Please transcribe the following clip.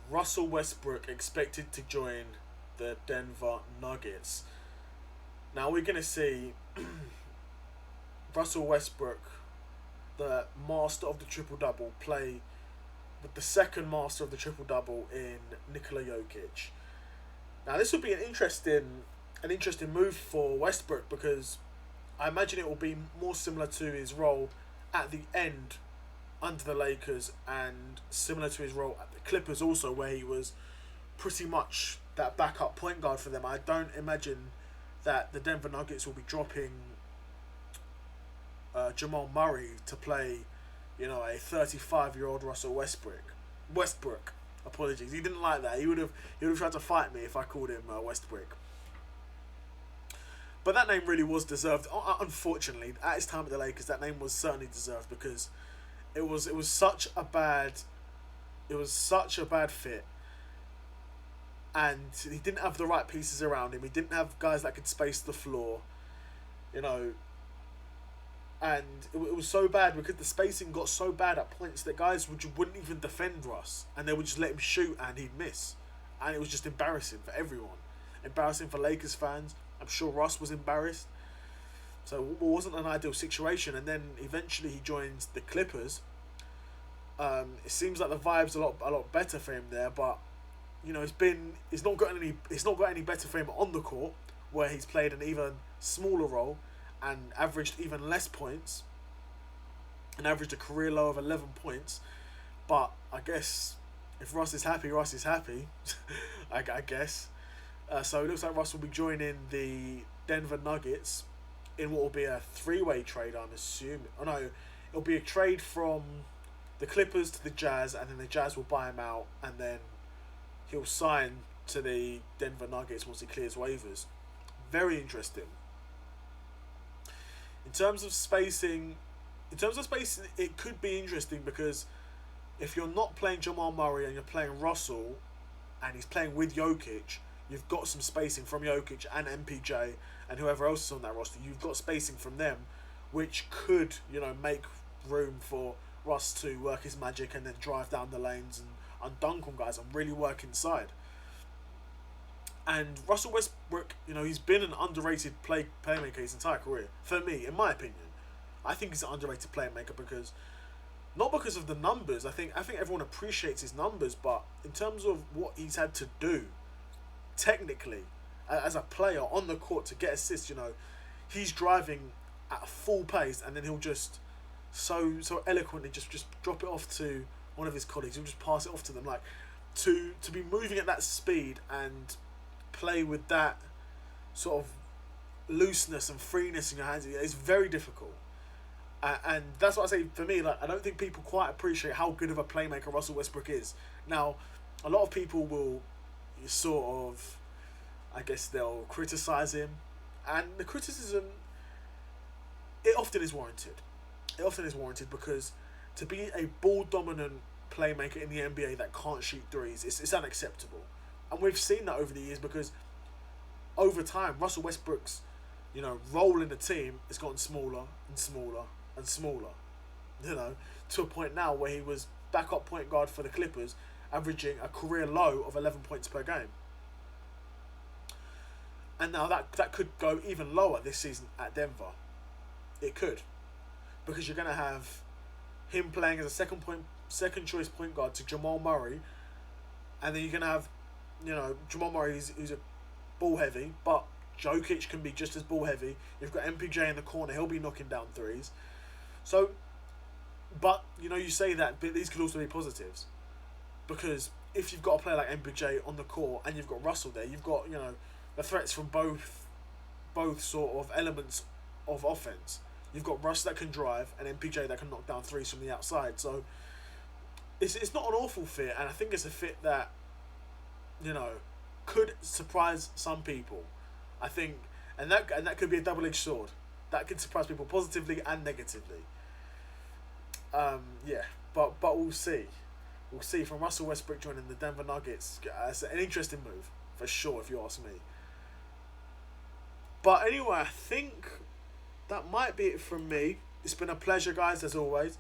Russell Westbrook expected to join the Denver Nuggets. Now we're going to see Russell Westbrook, the master of the triple double, play with the second master of the triple double in Nikola Jokic. Now this will be an interesting move for Westbrook, because I imagine it will be more similar to his role at the end under the Lakers, and similar to his role at the Clippers also, where he was pretty much that backup point guard for them. I don't imagine that the Denver Nuggets will be dropping Jamal Murray to play, a 35-year-old Russell Westbrook. Apologies, he didn't like that. He would have tried to fight me if I called him Westbrook. But that name really was deserved. Unfortunately, at his time at the Lakers, that name was certainly deserved, because it was such a bad fit, and he didn't have the right pieces around him. He didn't have guys that could space the floor, and it was so bad because the spacing got so bad at points that guys wouldn't even defend Russ, and they would just let him shoot and he'd miss, and it was just embarrassing for everyone. Embarrassing for Lakers fans. I'm sure Russ was embarrassed. So it wasn't an ideal situation. And then eventually he joins the Clippers. It seems like the vibe's a lot better for him there, but it's not got any better for him on the court, where he's played an even smaller role and averaged even less points, and averaged a career low of 11 points. But I guess if Russ is happy, Russ is happy. I guess. So it looks like Russ will be joining the Denver Nuggets in what will be a three-way trade, I'm assuming. Oh no, it'll be a trade from the Clippers to the Jazz, and then the Jazz will buy him out, and then he'll sign to the Denver Nuggets once he clears waivers. Very interesting. In terms of spacing, it could be interesting, because if you're not playing Jamal Murray and you're playing Russell, and he's playing with Jokic, you've got some spacing from Jokic and MPJ and whoever else is on that roster. You've got spacing from them, which could, make room for Russ to work his magic and then drive down the lanes and dunk on guys and really work inside. And Russell Westbrook, he's been an underrated playmaker his entire career. For me, in my opinion, I think he's an underrated playmaker, because not because of the numbers. I think everyone appreciates his numbers, but in terms of what he's had to do technically as a player on the court to get assists, he's driving at a full pace, and then he'll just so eloquently just drop it off to one of his colleagues. He'll just pass it off to them. Like, to be moving at that speed and play with that sort of looseness and freeness in your hands, it's very difficult. And that's what I say. For me, I don't think people quite appreciate how good of a playmaker Russell Westbrook is. Now, a lot of people will sort of, I guess they'll criticise him, and the criticism, it often is warranted. Because to be a ball-dominant playmaker in the NBA that can't shoot threes, it's unacceptable. And we've seen that over the years, because over time, Russell Westbrook's, role in the team has gotten smaller and smaller and smaller, to a point now where he was backup point guard for the Clippers, averaging a career low of 11 points per game. And now that could go even lower this season at Denver. It could. Because you're going to have him playing as a second choice point guard to Jamal Murray, and then you're going to have, Jamal Murray who's a ball heavy, but Jokic can be just as ball heavy. You've got MPJ in the corner, he'll be knocking down threes. So, but, you say that, but these could also be positives. Because if you've got a player like MPJ on the court and you've got Russell there, you've got, the threats from both sort of elements of offense. You've got Russ that can drive and MPJ that can knock down threes from the outside. So it's not an awful fit, and I think it's a fit that, could surprise some people. I think, and that could be a double-edged sword. That could surprise people positively and negatively. But we'll see. We'll see. From Russell Westbrook joining the Denver Nuggets, it's an interesting move for sure, if you ask me. But anyway, I think that might be it from me. It's been a pleasure, guys, as always.